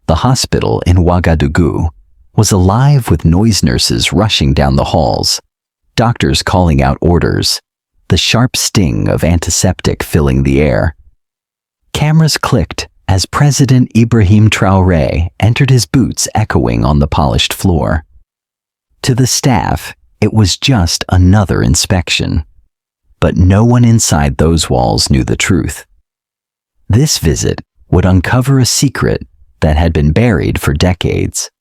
The hospital in Ouagadougou was alive with noise nurses rushing down the halls, doctors calling out orders, the sharp sting of antiseptic filling the air. Cameras clicked as President Ibrahim Traoré entered, his boots echoing on the polished floor. To the staff, it was just another inspection. But no one inside those walls knew the truth. This visit would uncover a secret that had been buried for decades.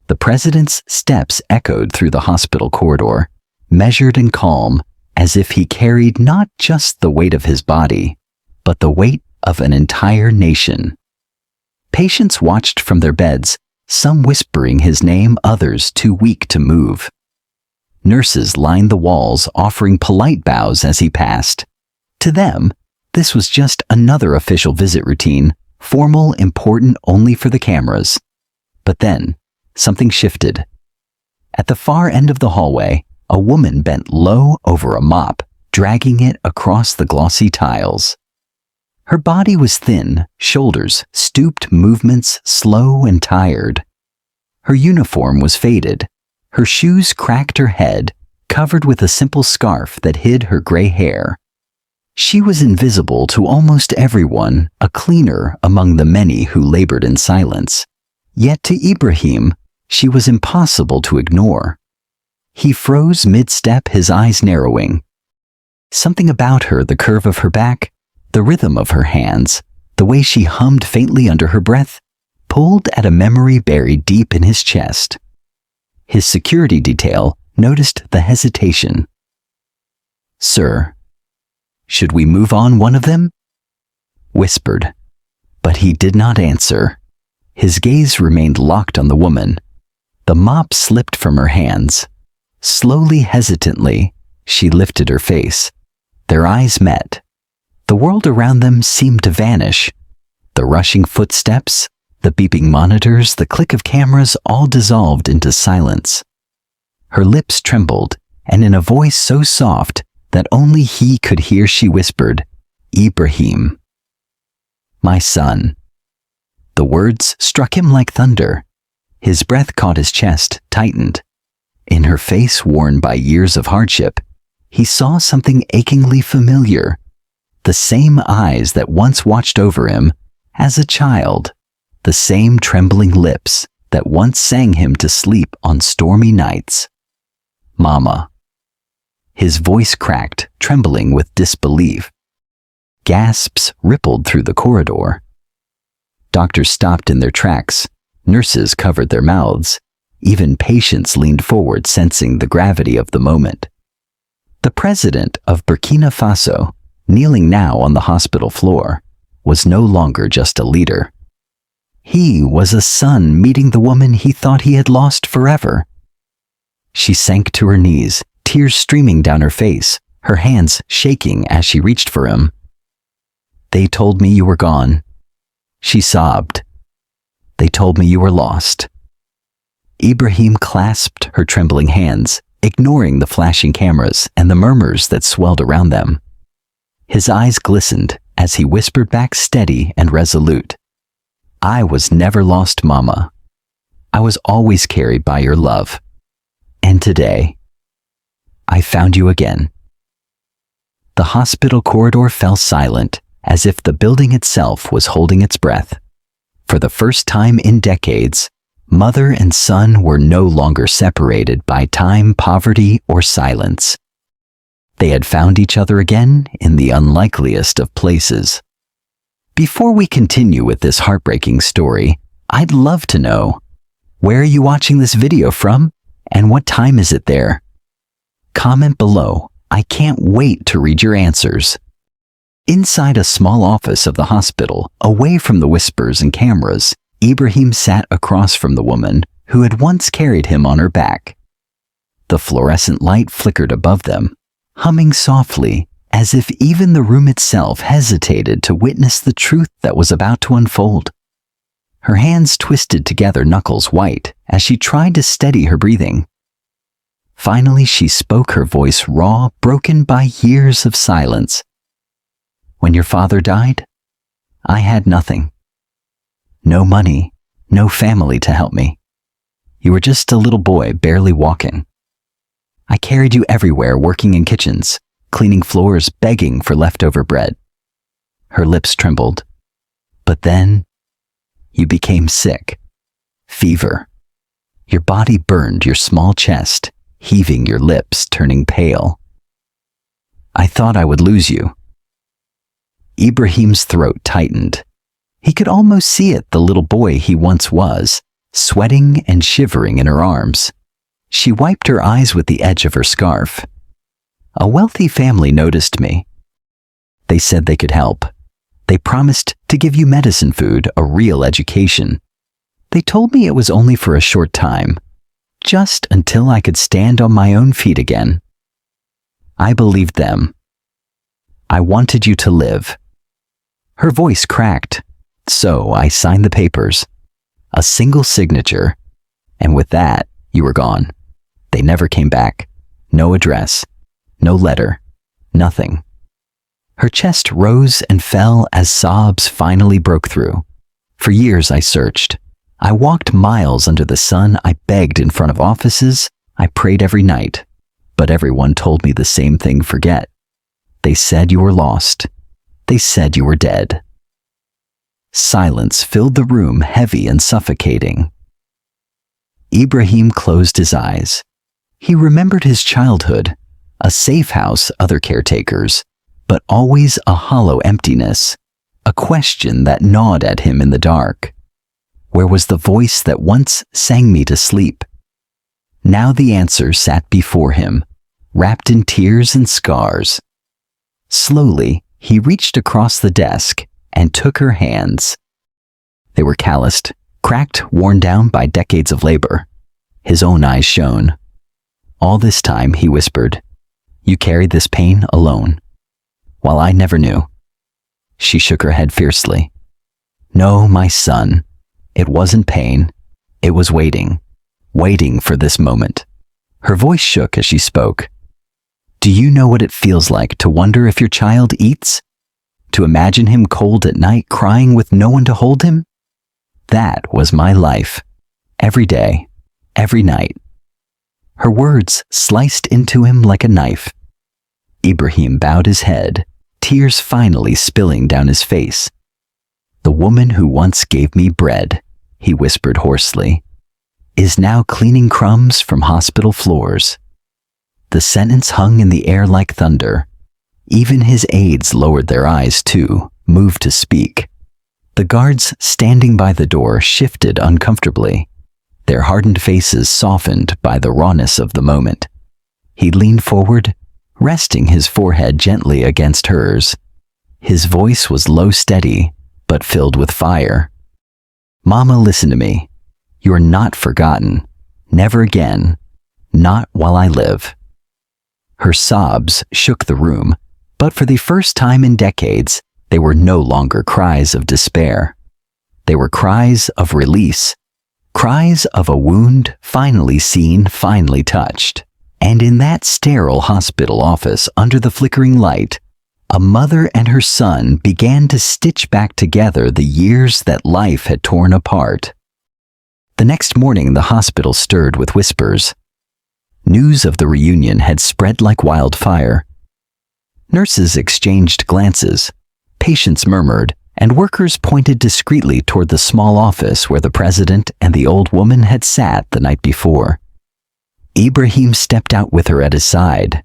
The president's steps echoed through the hospital corridor, measured and calm, as if he carried not just the weight of his body, but the weight of an entire nation. Patients watched from their beds, some whispering his name, others too weak to move. Nurses lined the walls, offering polite bows as he passed. To them, this was just another official visit routine, formal, important only for the cameras. But then, something shifted. At the far end of the hallway, a woman bent low over a mop, dragging it across the glossy tiles. Her body was thin, shoulders stooped, movements slow and tired. Her uniform was faded. Her shoes cracked her head, covered with a simple scarf that hid her gray hair. She was invisible to almost everyone, a cleaner among the many who labored in silence. Yet to Ibrahim, she was impossible to ignore. He froze mid-step, his eyes narrowing. Something about her, the curve of her back, the rhythm of her hands, the way she hummed faintly under her breath, pulled at a memory buried deep in his chest. His security detail noticed the hesitation. "Sir, should we move on one of them?" whispered. But he did not answer. His gaze remained locked on the woman. The mop slipped from her hands. Slowly, hesitantly, she lifted her face. Their eyes met. The world around them seemed to vanish. The rushing footsteps, the beeping monitors, the click of cameras all dissolved into silence. Her lips trembled, and in a voice so soft that only he could hear, she whispered, "Ibrahim, my son." The words struck him like thunder. His breath caught his chest, tightened. In her face, worn by years of hardship, he saw something achingly familiar. The same eyes that once watched over him as a child. The same trembling lips that once sang him to sleep on stormy nights. "Mama." His voice cracked, trembling with disbelief. Gasps rippled through the corridor. Doctors stopped in their tracks. Nurses covered their mouths. Even patients leaned forward, sensing the gravity of the moment. The president of Burkina Faso, kneeling now on the hospital floor, was no longer just a leader. He was a son meeting the woman he thought he had lost forever. She sank to her knees, tears streaming down her face, her hands shaking as she reached for him. "They told me you were gone," she sobbed. "They told me you were lost." Ibrahim clasped her trembling hands, ignoring the flashing cameras and the murmurs that swelled around them. His eyes glistened as he whispered back, steady and resolute, "I was never lost, Mama. I was always carried by your love. And today, I found you again." The hospital corridor fell silent, as if the building itself was holding its breath. For the first time in decades, mother and son were no longer separated by time, poverty, or silence. They had found each other again in the unlikeliest of places. Before we continue with this heartbreaking story, I'd love to know, where are you watching this video from, and what time is it there? Comment below. I can't wait to read your answers. Inside a small office of the hospital, away from the whispers and cameras, Ibrahim sat across from the woman who had once carried him on her back. The fluorescent light flickered above them, humming softly, as if even the room itself hesitated to witness the truth that was about to unfold. Her hands twisted together, knuckles white, as she tried to steady her breathing. Finally, she spoke, her voice raw, broken by years of silence. "When your father died, I had nothing. No money, no family to help me. You were just a little boy barely walking. I carried you everywhere, working in kitchens, cleaning floors, begging for leftover bread." Her lips trembled. "But then, you became sick. Fever. Your body burned your small chest, heaving, your lips turning pale. I thought I would lose you." Ibrahim's throat tightened. He could almost see it, the little boy he once was, sweating and shivering in her arms. She wiped her eyes with the edge of her scarf. "A wealthy family noticed me. They said they could help. They promised to give you medicine, food, a real education. They told me it was only for a short time, just until I could stand on my own feet again. I believed them. I wanted you to live." Her voice cracked. "So I signed the papers. A single signature. And with that, you were gone. They never came back. No address. No letter. Nothing." Her chest rose and fell as sobs finally broke through. "For years I searched. I walked miles under the sun. I begged in front of offices. I prayed every night. But everyone told me the same thing: forget. They said you were lost. They said you were dead." Silence filled the room, heavy and suffocating. Ibrahim closed his eyes. He remembered his childhood, a safe house, other caretakers, but always a hollow emptiness, a question that gnawed at him in the dark. Where was the voice that once sang me to sleep? Now the answer sat before him, wrapped in tears and scars. Slowly, he reached across the desk and took her hands. They were calloused, cracked, worn down by decades of labor. His own eyes shone. "All this time," he whispered, "you carried this pain alone, while I never knew." She shook her head fiercely. "No, my son, it wasn't pain. It was waiting, waiting for this moment." Her voice shook as she spoke. "Do you know what it feels like to wonder if your child eats? To imagine him cold at night, crying with no one to hold him? That was my life. Every day, every night." Her words sliced into him like a knife. Ibrahim bowed his head, tears finally spilling down his face. "The woman who once gave me bread," he whispered hoarsely, "is now cleaning crumbs from hospital floors." The sentence hung in the air like thunder. Even his aides lowered their eyes too, moved to speak. The guards standing by the door shifted uncomfortably, their hardened faces softened by the rawness of the moment. He leaned forward, resting his forehead gently against hers. His voice was low, steady, but filled with fire. "Mama, listen to me. You're not forgotten. Never again. Not while I live." Her sobs shook the room, but for the first time in decades, they were no longer cries of despair. They were cries of release, cries of a wound finally seen, finally touched. And in that sterile hospital office, under the flickering light, a mother and her son began to stitch back together the years that life had torn apart. The next morning, the hospital stirred with whispers. News of the reunion had spread like wildfire. Nurses exchanged glances, patients murmured, and workers pointed discreetly toward the small office where the president and the old woman had sat the night before. Ibrahim stepped out with her at his side.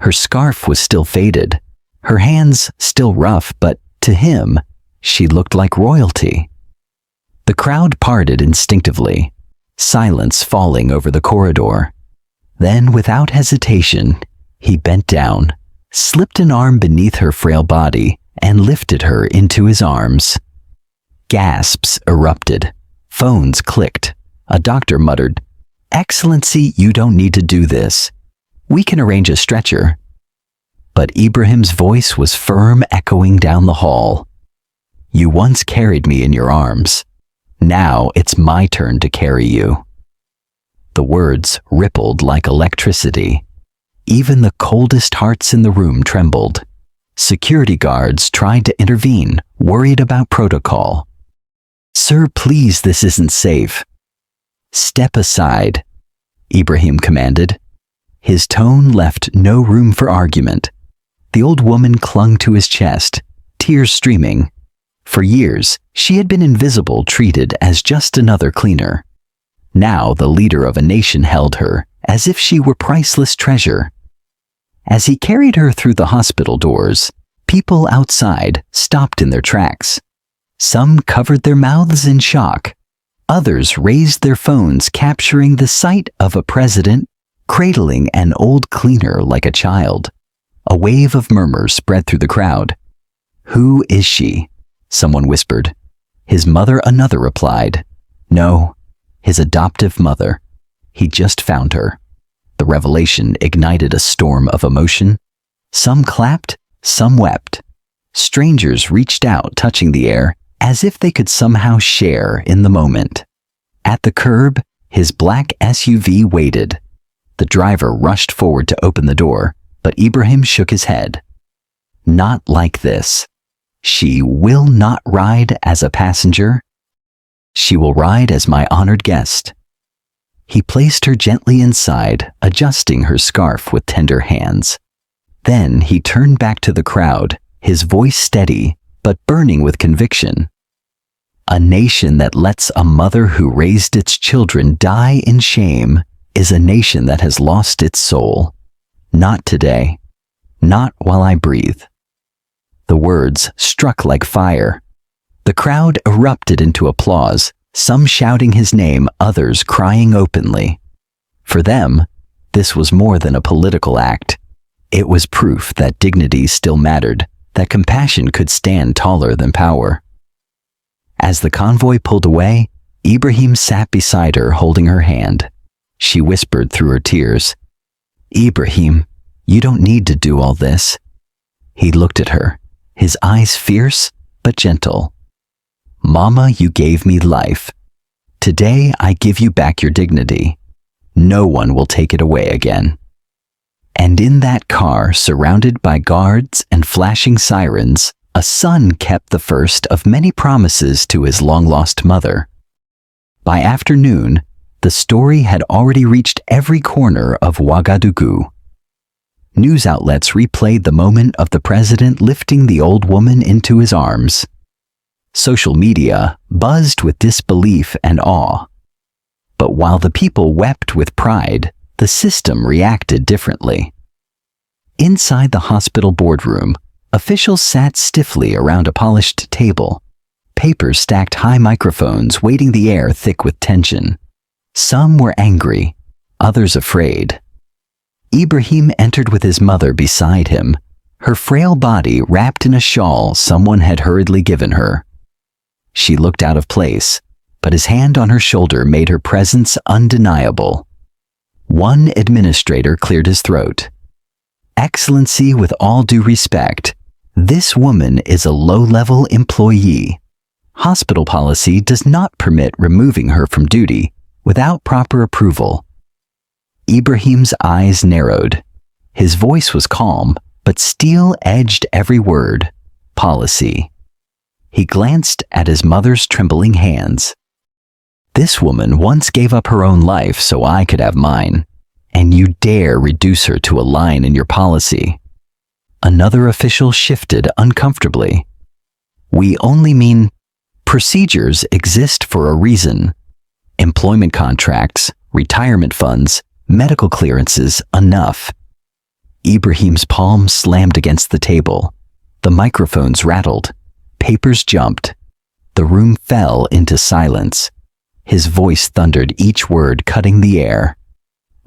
Her scarf was still faded, her hands still rough, but to him, she looked like royalty. The crowd parted instinctively, silence falling over the corridor. Then, without hesitation, he bent down, slipped an arm beneath her frail body, and lifted her into his arms. Gasps erupted. Phones clicked. A doctor muttered, "Excellency, you don't need to do this. We can arrange a stretcher." But Ibrahim's voice was firm, echoing down the hall. "You once carried me in your arms. Now it's my turn to carry you." The words rippled like electricity. Even the coldest hearts in the room trembled. Security guards tried to intervene, worried about protocol. "Sir, please, this isn't safe." "Step aside," Ibrahim commanded. His tone left no room for argument. The old woman clung to his chest, tears streaming. For years, she had been invisible, treated as just another cleaner. Now the leader of a nation held her as if she were priceless treasure. As he carried her through the hospital doors, people outside stopped in their tracks. Some covered their mouths in shock. Others raised their phones, capturing the sight of a president cradling an old cleaner like a child. A wave of murmurs spread through the crowd. "Who is she?" someone whispered. "His mother," another replied. "No, his adoptive mother. He just found her." The revelation ignited a storm of emotion. Some clapped, some wept. Strangers reached out, touching the air, as if they could somehow share in the moment. At the curb, his black SUV waited. The driver rushed forward to open the door, but Ibrahim shook his head. "Not like this. She will not ride as a passenger. She will ride as my honored guest." He placed her gently inside, adjusting her scarf with tender hands. Then he turned back to the crowd, his voice steady but burning with conviction. "A nation that lets a mother who raised its children die in shame is a nation that has lost its soul. Not today. Not while I breathe." The words struck like fire. The crowd erupted into applause, some shouting his name, others crying openly. For them, this was more than a political act. It was proof that dignity still mattered, that compassion could stand taller than power. As the convoy pulled away, Ibrahim sat beside her, holding her hand. She whispered through her tears, "Ibrahim, you don't need to do all this." He looked at her, his eyes fierce but gentle. "Mama, you gave me life. Today I give you back your dignity. No one will take it away again." And in that car, surrounded by guards and flashing sirens, a son kept the first of many promises to his long-lost mother. By afternoon, the story had already reached every corner of Ouagadougou. News outlets replayed the moment of the president lifting the old woman into his arms. Social media buzzed with disbelief and awe. But while the people wept with pride, the system reacted differently. Inside the hospital boardroom, officials sat stiffly around a polished table. Papers stacked high, microphones weighting the air thick with tension. Some were angry, others afraid. Ibrahim entered with his mother beside him, her frail body wrapped in a shawl someone had hurriedly given her. She looked out of place, but his hand on her shoulder made her presence undeniable. One administrator cleared his throat. "Excellency, with all due respect, this woman is a low-level employee. Hospital policy does not permit removing her from duty without proper approval." Ibrahim's eyes narrowed. His voice was calm, but steel edged every word. Policy. He glanced at his mother's trembling hands. "This woman once gave up her own life so I could have mine, and you dare reduce her to a line in your policy." Another official shifted uncomfortably. "We only mean procedures exist for a reason. Employment contracts, retirement funds, medical clearances, enough." Ibrahim's palm slammed against the table. The microphones rattled. Papers jumped. The room fell into silence. His voice thundered, each word cutting the air.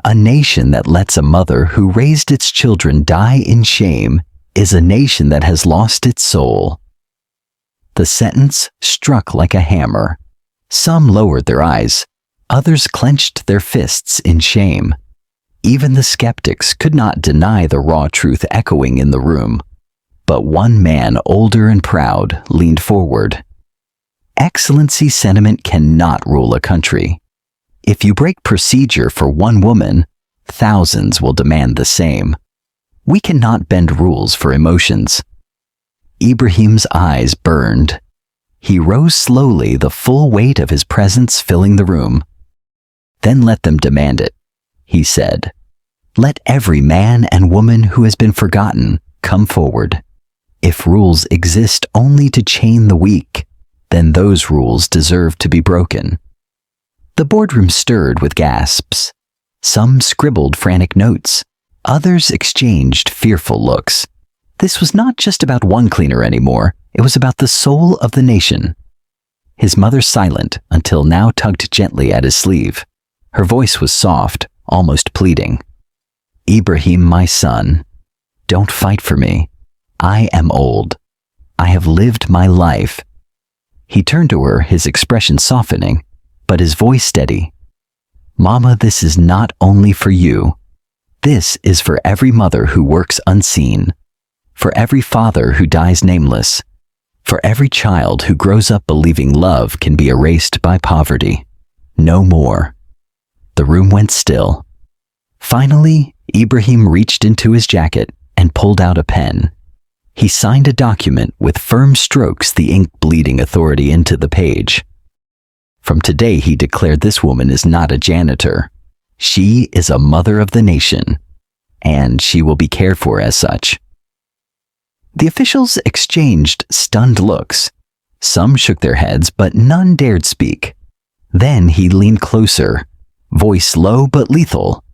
"A nation that lets a mother who raised its children die in shame is a nation that has lost its soul." The sentence struck like a hammer. Some lowered their eyes. Others clenched their fists in shame. Even the skeptics could not deny the raw truth echoing in the room. But one man, older and proud, leaned forward. "Excellency, sentiment cannot rule a country. If you break procedure for one woman, thousands will demand the same. We cannot bend rules for emotions." Ibrahim's eyes burned. He rose slowly, the full weight of his presence filling the room. "Then let them demand it," he said. "Let every man and woman who has been forgotten come forward. If rules exist only to chain the weak, then those rules deserve to be broken." The boardroom stirred with gasps. Some scribbled frantic notes. Others exchanged fearful looks. This was not just about one cleaner anymore. It was about the soul of the nation. His mother, silent until now, tugged gently at his sleeve. Her voice was soft, almost pleading. "Ibrahim, my son, don't fight for me. I am old. I have lived my life." He turned to her, his expression softening, but his voice steady. "Mama, this is not only for you. This is for every mother who works unseen, for every father who dies nameless, for every child who grows up believing love can be erased by poverty. No more." The room went still. Finally, Ibrahim reached into his jacket and pulled out a pen. He signed a document with firm strokes, the ink bleeding authority into the page. From today, he declared, this woman is not a janitor. She is a mother of the nation, and she will be cared for as such. The officials exchanged stunned looks. Some shook their heads, but none dared speak. Then he leaned closer, voice low but lethal.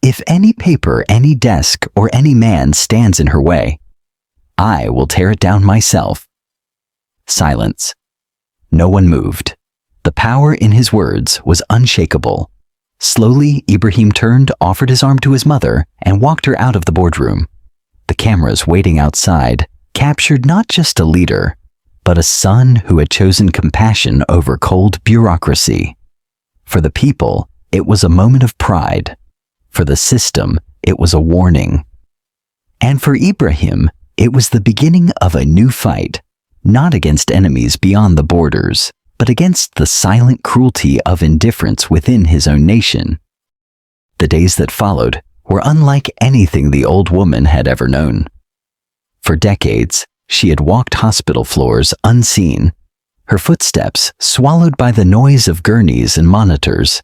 "If any paper, any desk, or any man stands in her way, I will tear it down myself." Silence. No one moved. The power in his words was unshakable. Slowly, Ibrahim turned, offered his arm to his mother, and walked her out of the boardroom. The cameras waiting outside captured not just a leader, but a son who had chosen compassion over cold bureaucracy. For the people, it was a moment of pride. For the system, it was a warning. And for Ibrahim, it was the beginning of a new fight, not against enemies beyond the borders, but against the silent cruelty of indifference within his own nation. The days that followed were unlike anything the old woman had ever known. For decades, she had walked hospital floors unseen, her footsteps swallowed by the noise of gurneys and monitors.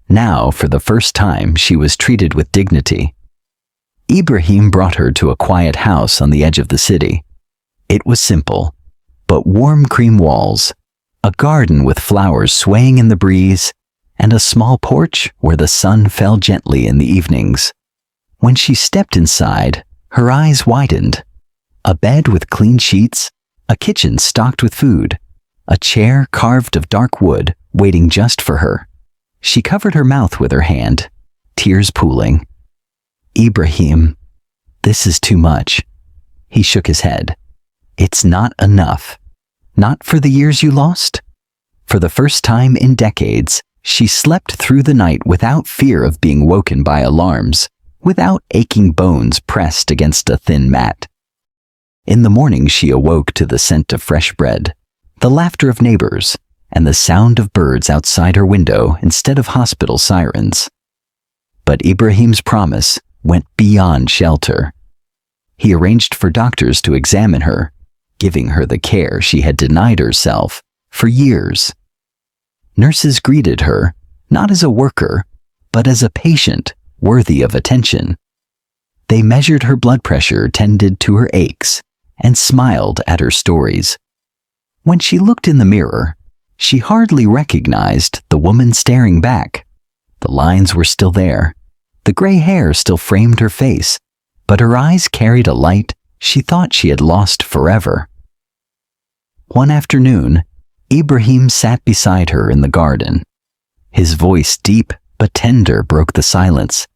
Now, for the first time, she was treated with dignity. Ibrahim brought her to a quiet house on the edge of the city. It was simple, but warm cream walls, a garden with flowers swaying in the breeze, and a small porch where the sun fell gently in the evenings. When she stepped inside, her eyes widened. A bed with clean sheets, a kitchen stocked with food, a chair carved of dark wood waiting just for her. She covered her mouth with her hand, tears pooling. "Ibrahim, this is too much." He shook his head. "It's not enough. Not for the years you lost." For the first time in decades, she slept through the night without fear of being woken by alarms, without aching bones pressed against a thin mat. In the morning, she awoke to the scent of fresh bread, the laughter of neighbors, and the sound of birds outside her window instead of hospital sirens. But Ibrahim's promise went beyond shelter. He arranged for doctors to examine her, giving her the care she had denied herself for years. Nurses greeted her, not as a worker, but as a patient worthy of attention. They measured her blood pressure, tended to her aches, and smiled at her stories. When she looked in the mirror, she hardly recognized the woman staring back. The lines were still there. The gray hair still framed her face, but her eyes carried a light she thought she had lost forever. One afternoon, Ibrahim sat beside her in the garden. His voice, deep but tender, broke the silence.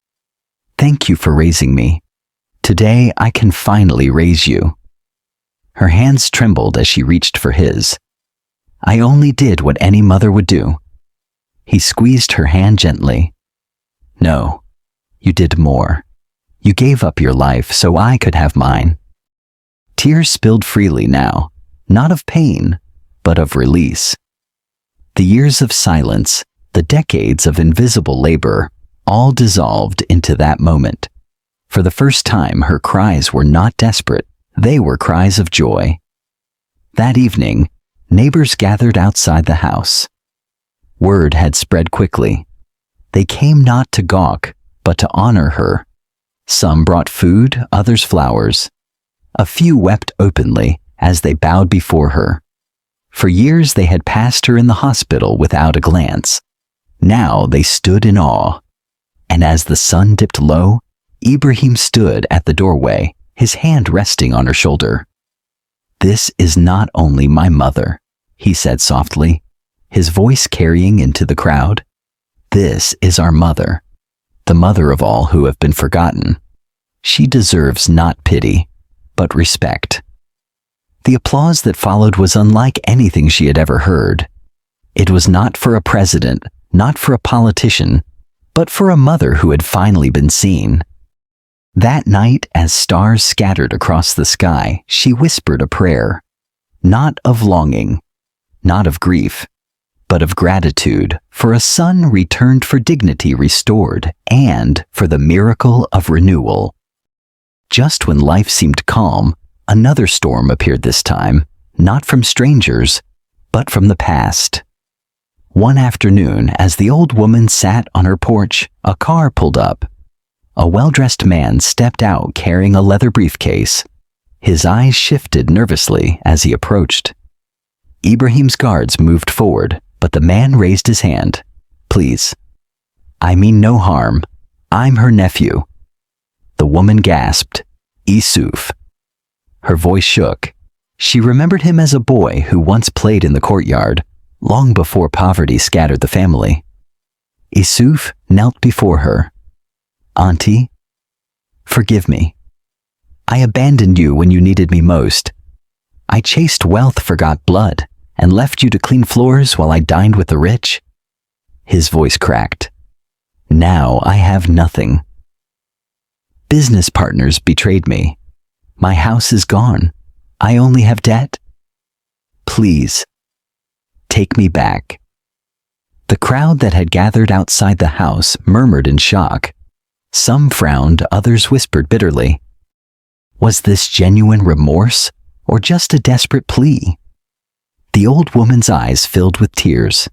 "Thank you for raising me. Today I can finally raise you." Her hands trembled as she reached for his. "I only did what any mother would do." He squeezed her hand gently. "No, you did more. You gave up your life so I could have mine." Tears spilled freely now, not of pain, but of release. The years of silence, the decades of invisible labor, all dissolved into that moment. For the first time, her cries were not desperate, they were cries of joy. That evening, neighbors gathered outside the house. Word had spread quickly. They came not to gawk, but to honor her. Some brought food, others flowers. A few wept openly as they bowed before her. For years they had passed her in the hospital without a glance. Now they stood in awe. And as the sun dipped low, Ibrahim stood at the doorway, his hand resting on her shoulder. "This is not only my mother," he said softly, his voice carrying into the crowd. "This is our mother, the mother of all who have been forgotten. She deserves not pity, but respect." The applause that followed was unlike anything she had ever heard. It was not for a president, not for a politician, but for a mother who had finally been seen. That night, as stars scattered across the sky, she whispered a prayer, not of longing, not of grief, but of gratitude for a son returned, for dignity restored, and for the miracle of renewal. Just when life seemed calm, another storm appeared this time, not from strangers, but from the past. One afternoon, as the old woman sat on her porch, a car pulled up. A well-dressed man stepped out carrying a leather briefcase. His eyes shifted nervously as he approached. Ibrahim's guards moved forward, but the man raised his hand. "Please. I mean no harm. I'm her nephew." The woman gasped, "Yusuf." Her voice shook. She remembered him as a boy who once played in the courtyard, long before poverty scattered the family. Yusuf knelt before her. "Auntie, forgive me. I abandoned you when you needed me most. I chased wealth, forgot blood, and left you to clean floors while I dined with the rich." His voice cracked. "Now I have nothing. Business partners betrayed me. My house is gone. I only have debt. Please, take me back." The crowd that had gathered outside the house murmured in shock. Some frowned, others whispered bitterly. Was this genuine remorse, or just a desperate plea? The old woman's eyes filled with tears.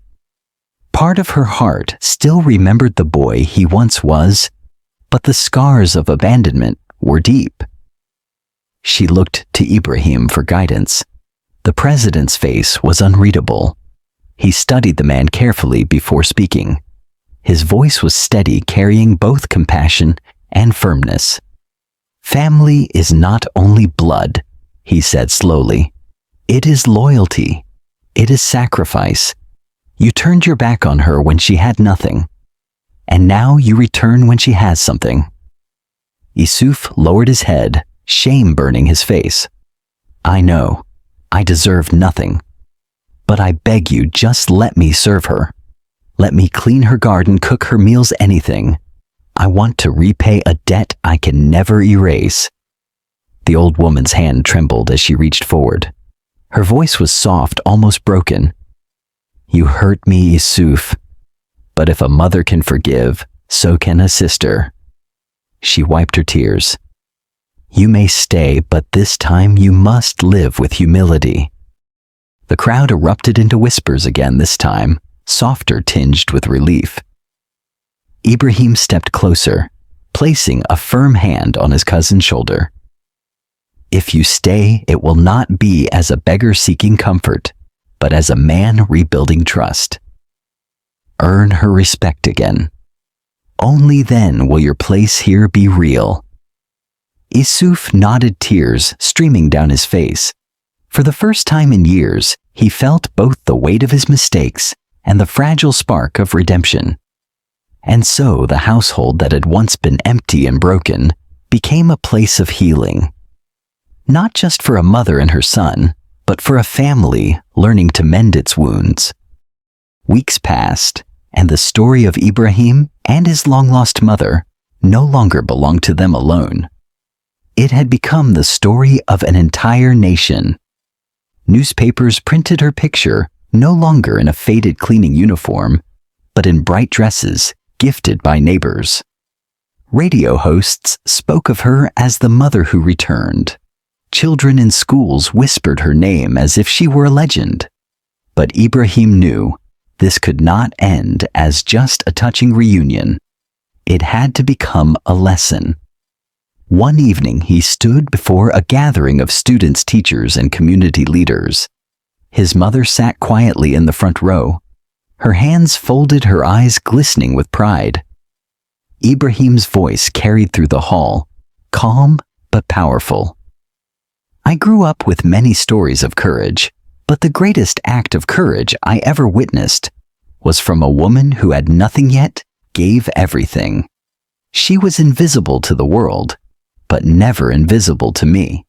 Part of her heart still remembered the boy he once was, but the scars of abandonment were deep. She looked to Ibrahim for guidance. The president's face was unreadable. He studied the man carefully before speaking. His voice was steady, carrying both compassion and firmness. "Family is not only blood," he said slowly. "It is loyalty. It is sacrifice. You turned your back on her when she had nothing, and now you return when she has something." Yusuf lowered his head, shame burning his face. "I know. I deserve nothing. But I beg you, just let me serve her. Let me clean her garden, cook her meals, anything. I want to repay a debt I can never erase." The old woman's hand trembled as she reached forward. Her voice was soft, almost broken. "You hurt me, Yusuf. But if a mother can forgive, so can a sister." She wiped her tears. "You may stay, but this time you must live with humility." The crowd erupted into whispers again this time, softer tinged with relief. Ibrahim stepped closer, placing a firm hand on his cousin's shoulder. "If you stay, it will not be as a beggar seeking comfort, but as a man rebuilding trust. Earn her respect again. Only then will your place here be real." Yusuf nodded, tears streaming down his face. For the first time in years, he felt both the weight of his mistakes and the fragile spark of redemption. And so the household that had once been empty and broken became a place of healing. Not just for a mother and her son, but for a family learning to mend its wounds. Weeks passed, and the story of Ibrahim and his long-lost mother no longer belonged to them alone. It had become the story of an entire nation. Newspapers printed her picture, no longer in a faded cleaning uniform, but in bright dresses gifted by neighbors. Radio hosts spoke of her as the mother who returned. Children in schools whispered her name as if she were a legend. But Ibrahim knew this could not end as just a touching reunion. It had to become a lesson. One evening, he stood before a gathering of students, teachers, and community leaders. His mother sat quietly in the front row, her hands folded, her eyes glistening with pride. Ibrahim's voice carried through the hall, calm but powerful. I grew up with many stories of courage, but the greatest act of courage I ever witnessed was from a woman who had nothing yet gave everything. She was invisible to the world, but never invisible to me.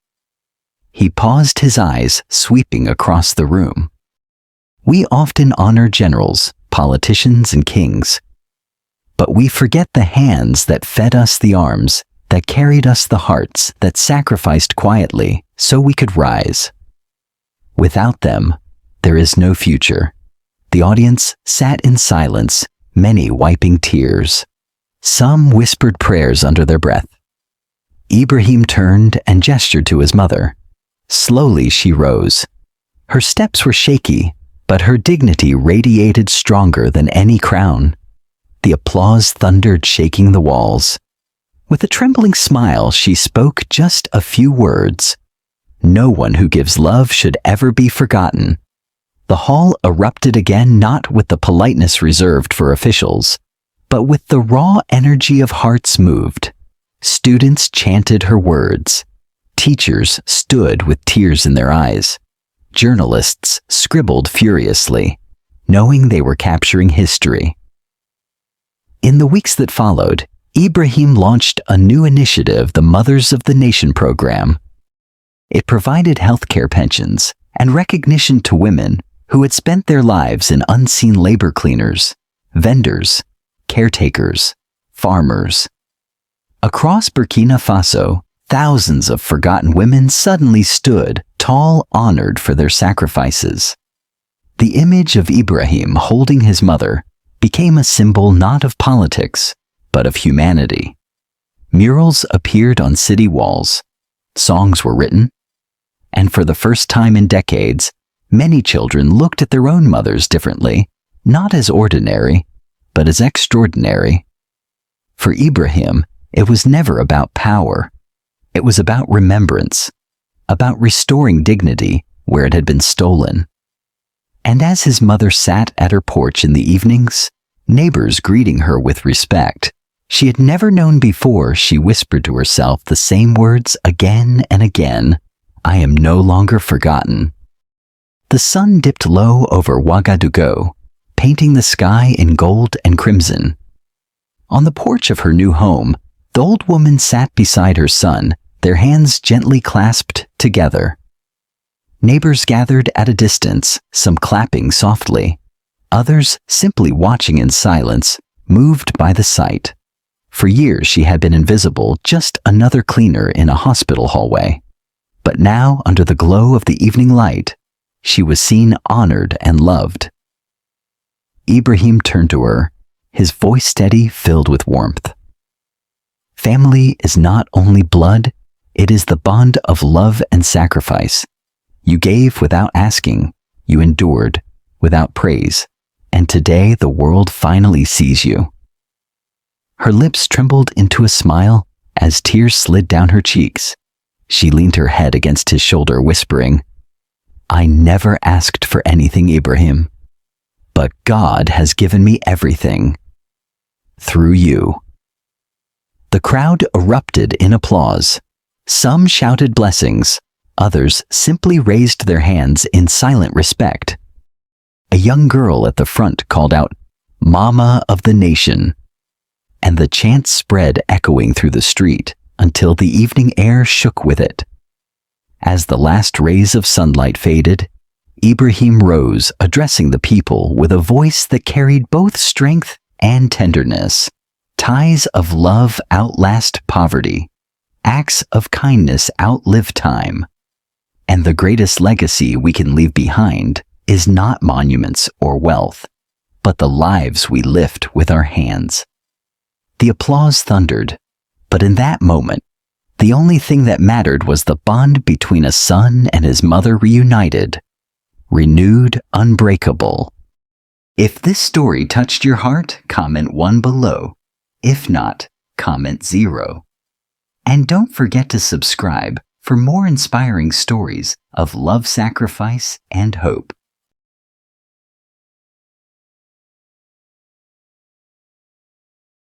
He paused, his eyes sweeping across the room. We often honor generals, politicians, and kings, but we forget the hands that fed us, the arms that carried us, the hearts that sacrificed quietly so we could rise. Without them, there is no future. The audience sat in silence, many wiping tears. Some whispered prayers under their breath. Ibrahim turned and gestured to his mother. Slowly she rose. Her steps were shaky, but her dignity radiated stronger than any crown. The applause thundered, shaking the walls. With a trembling smile, she spoke just a few words. No one who gives love should ever be forgotten. The hall erupted again, not with the politeness reserved for officials, but with the raw energy of hearts moved. Students chanted her words. Teachers stood with tears in their eyes. Journalists scribbled furiously, knowing they were capturing history. In the weeks that followed, Ibrahim launched a new initiative, the Mothers of the Nation program. It provided healthcare pensions and recognition to women who had spent their lives in unseen labor: cleaners, vendors, caretakers, farmers. Across Burkina Faso, thousands of forgotten women suddenly stood tall, honored for their sacrifices. The image of Ibrahim holding his mother became a symbol not of politics, but of humanity. Murals appeared on city walls, songs were written, and for the first time in decades, many children looked at their own mothers differently, not as ordinary, but as extraordinary. For Ibrahim, it was never about power. It was about remembrance, about restoring dignity where it had been stolen. And as his mother sat at her porch in the evenings, neighbors greeting her with respect she had never known before, she whispered to herself the same words again and again: I am no longer forgotten. The sun dipped low over Ouagadougou, painting the sky in gold and crimson. On the porch of her new home, the old woman sat beside her son, their hands gently clasped together. Neighbors gathered at a distance, some clapping softly, others simply watching in silence, moved by the sight. For years she had been invisible, just another cleaner in a hospital hallway. But now, under the glow of the evening light, she was seen, honored, and loved. Ibrahim turned to her, his voice steady, filled with warmth. Family is not only blood, it is the bond of love and sacrifice. You gave without asking, you endured without praise, and today the world finally sees you. Her lips trembled into a smile as tears slid down her cheeks. She leaned her head against his shoulder, whispering, I never asked for anything, Ibrahim, but God has given me everything. Through you. The crowd erupted in applause. Some shouted blessings, others simply raised their hands in silent respect. A young girl at the front called out, Mama of the Nation, and the chant spread, echoing through the street until the evening air shook with it. As the last rays of sunlight faded, Ibrahim rose, addressing the people with a voice that carried both strength and tenderness. Ties of love outlast poverty. Acts of kindness outlive time. And the greatest legacy we can leave behind is not monuments or wealth, but the lives we lift with our hands. The applause thundered, but in that moment, the only thing that mattered was the bond between a son and his mother reunited. renewed, unbreakable. If this story touched your heart, comment 1 below. If not, comment 0. And don't forget to subscribe for more inspiring stories of love, sacrifice, and hope.